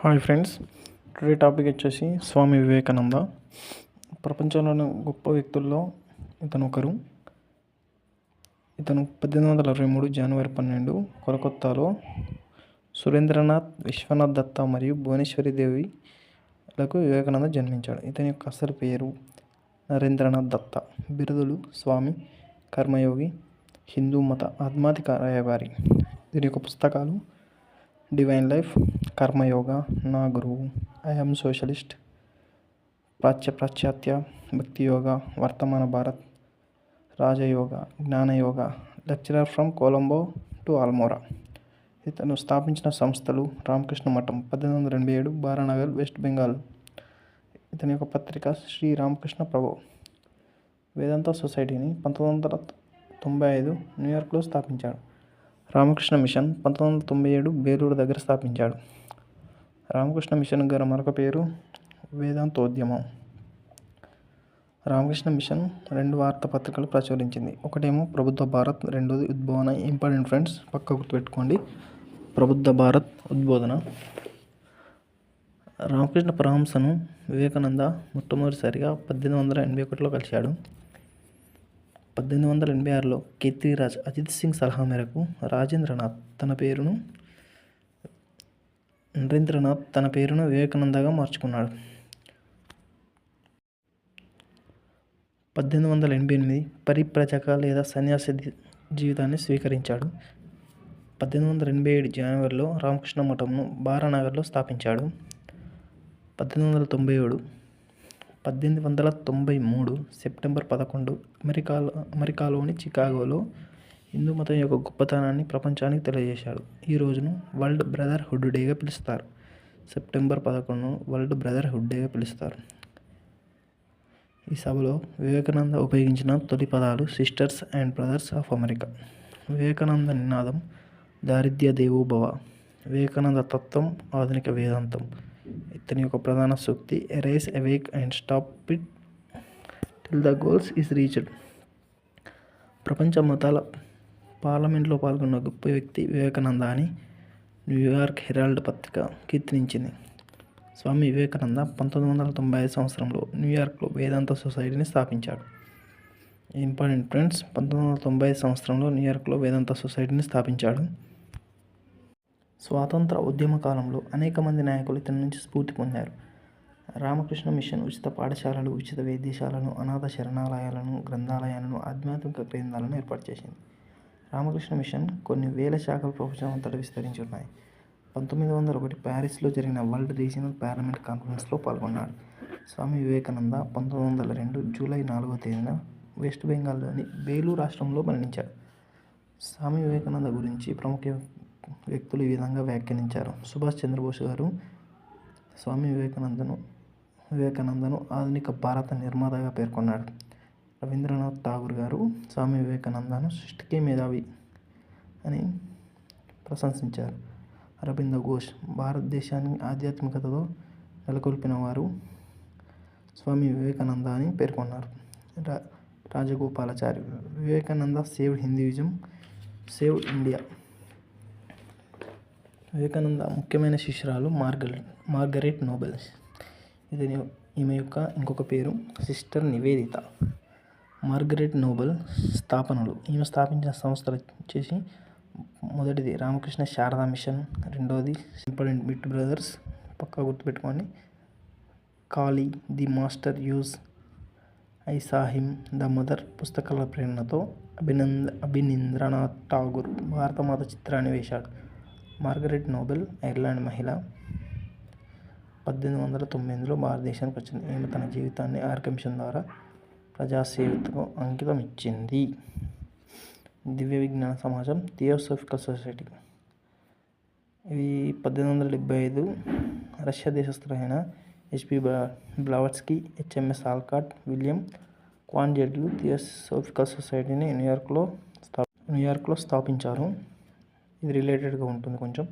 Hi friends, today topic వచ్చేసి స్వామి వివేకానంద. ప్రపంచంలోని గొప్ప వ్యక్తుల్లో ఇతను ఒకరు. ఇతను 1823 జనవరి 12 కోల్కత్తాలో సురేంద్రనాథ్, విశ్వనాథ్ దత్తా మరియు భువనేశ్వరి దేవిలకు వివేకానంద జన్మించాడు. ఇతని యొక్క అసలు పేరు నరేంద్రనాథ్ దత్తా. బిరుదులు: స్వామి, కర్మయోగి, హిందూ మత ఆధ్యాత్మిక రాయబారి. దీని యొక్క పుస్తకాలు: డివైన్ లైఫ్, కర్మయోగ, నా గురువు, ఐఎమ్ సోషలిస్ట్, పాశ్చాత్య భక్తి యోగ, Vartamana Bharat, Rajayoga, Jnanayoga, lecturer from Colombo to Almora. ఇతను స్థాపించిన సంస్థలు: రామకృష్ణ మఠం 1887, బారానగర్, వెస్ట్ బెంగాల్. ఇతని యొక్క పత్రిక శ్రీ రామకృష్ణ ప్రభు. వేదాంత సొసైటీని 1995 న్యూయార్క్లో స్థాపించాడు. రామకృష్ణ మిషన్ 1997 బేలూరు దగ్గర స్థాపించాడు. రామకృష్ణ మిషన్ గల మరొక పేరు వేదాంతోద్యమం. రామకృష్ణ మిషన్ 2 వార్తాపత్రికలు ప్రచురించింది. ఒకటేమో ప్రబుద్ధ భారత్, రెండోది ఉద్బోధన. ఇంపార్టెంట్ ఫ్రెండ్స్, పక్క గుర్తుపెట్టుకోండి. ప్రబుద్ధ భారత్, ఉద్బోధన. రామకృష్ణ పరమహంసను వివేకానంద మొట్టమొదటిసారిగా 1881లో కలిశాడు. 1886లో కీర్తిరాజ్ అజిత్ సింగ్ సలహా మేరకు నరేంద్రనాథ్ తన పేరును వివేకానందగా మార్చుకున్నాడు. 1888 పరిప్రజక లేదా సన్యాసి జీవితాన్ని స్వీకరించాడు. 1887 జనవరిలో రామకృష్ణ మఠంను బారానగర్లో స్థాపించాడు. 1893 సెప్టెంబర్ 11 అమెరికాలోని చికాగోలో హిందూ మతం యొక్క గొప్పతనాన్ని ప్రపంచానికి తెలియజేశాడు. ఈ రోజును వరల్డ్ బ్రదర్హుడ్ డేగా పిలుస్తారు. సెప్టెంబర్ 11 వరల్డ్ బ్రదర్హుడ్ డేగా పిలుస్తారు. ఈ సభలో వివేకానంద ఉపయోగించిన తొలి పదాలు sisters and brothers of America. Vivekananda నినాదం దారిద్ర్య దేవో భవ. వివేకానంద తత్వం ఆధునిక వేదాంతం. ఇతని యొక్క ప్రధాన సూక్తి arise awake and stop it till the goals is reached. ప్రపంచ మతాల పార్లమెంట్లో పాల్గొన్న గొప్ప వ్యక్తి వివేకానంద అని న్యూయార్క్ హెరాల్డ్ పత్రిక కీర్తించింది. స్వామి వివేకానంద 1995 సంవత్సరంలో న్యూయార్క్లో వేదాంత సొసైటీని స్థాపించాడు. ఇంపార్టెంట్ ఫ్రెండ్స్, 1995 సంవత్సరంలో న్యూయార్క్లో వేదాంత సొసైటీని స్థాపించాడు. స్వాతంత్ర ఉద్యమ కాలంలో అనేక మంది నాయకులు ఇతని నుంచి స్ఫూర్తి పొందారు. రామకృష్ణ మిషన్ ఉచిత పాఠశాలలు, ఉచిత వైద్యశాలను, అనాథ శరణాలయాలను, గ్రంథాలయాలను, ఆధ్యాత్మిక కేంద్రాలను ఏర్పాటు చేసింది. రామకృష్ణ మిషన్ కొన్ని వేల శాఖలు ప్రపంచం అంతటా విస్తరించి ఉన్నాయి. 1901 ప్యారిస్లో జరిగిన వరల్డ్ రీజనల్ పార్లమెంట్ కాన్ఫరెన్స్లో పాల్గొన్నాడు. స్వామి వివేకానంద 1902 జూలై 4వ తేదీన వెస్ట్ బెంగాల్లోని బేలూరు రాష్ట్రంలో మరణించాడు. స్వామి వివేకానంద గురించి ప్రముఖ వ్యక్తులు ఈ విధంగా వ్యాఖ్యానించారు. సుభాష్ చంద్రబోస్ గారు స్వామి వివేకానందను ఆధునిక భారత నిర్మాతగా పేర్కొన్నాడు. రవీంద్రనాథ్ ఠాగూర్ గారు స్వామి వివేకానందను సృష్టికే మేధావి అని ప్రశంసించారు. అరబిందో ఘోష్ భారతదేశాన్ని ఆధ్యాత్మికతతో నెలకొల్పిన వారు స్వామి వివేకానంద అని పేర్కొన్నారు. Rajagopalachari Vivekananda saved Hinduism, saved India. Vivekananda ముఖ్యమైన శిష్యురాలు మార్గరెట్ నోబెల్. ఈమె యొక్క ఇంకొక పేరు సిస్టర్ నివేదిత. మార్గరెట్ నోబెల్ స్థాపనలు. ఈమె స్థాపించిన సంస్థలు వచ్చేసి మొదటిది రామకృష్ణ శారదా మిషన్, రెండవది ఇంపార్టెంట్ బిట్ బ్రదర్స్, పక్కా గుర్తుపెట్టుకోండి. Kali, the master as, I saw him, the mother పుస్తకాల ప్రేరణతో అభినంద్రనాథ్ ఠాగూర్ భారతమాత చిత్రాన్ని వేశాడు. మార్గరెట్ నోబెల్ ఐర్లాండ్ మహిళ. 1898లో భారతదేశానికి వచ్చింది. ఈమె తన జీవితాన్ని ఆర్కే మిషన్ ద్వారా ప్రజాసేవకు అంకితం ఇచ్చింది. దివ్య విజ్ఞాన సమాజం, థియోసాఫికల్ సొసైటీ. ఇవి 1875 రష్యా దేశస్థులైన HP Blavatsky, HMS Olcott, William క్వాంజెట్లు థియోసాఫికల్ సొసైటీని న్యూయార్క్లో స్థాపించారు. ఇది రిలేటెడ్గా ఉంటుంది కొంచెం.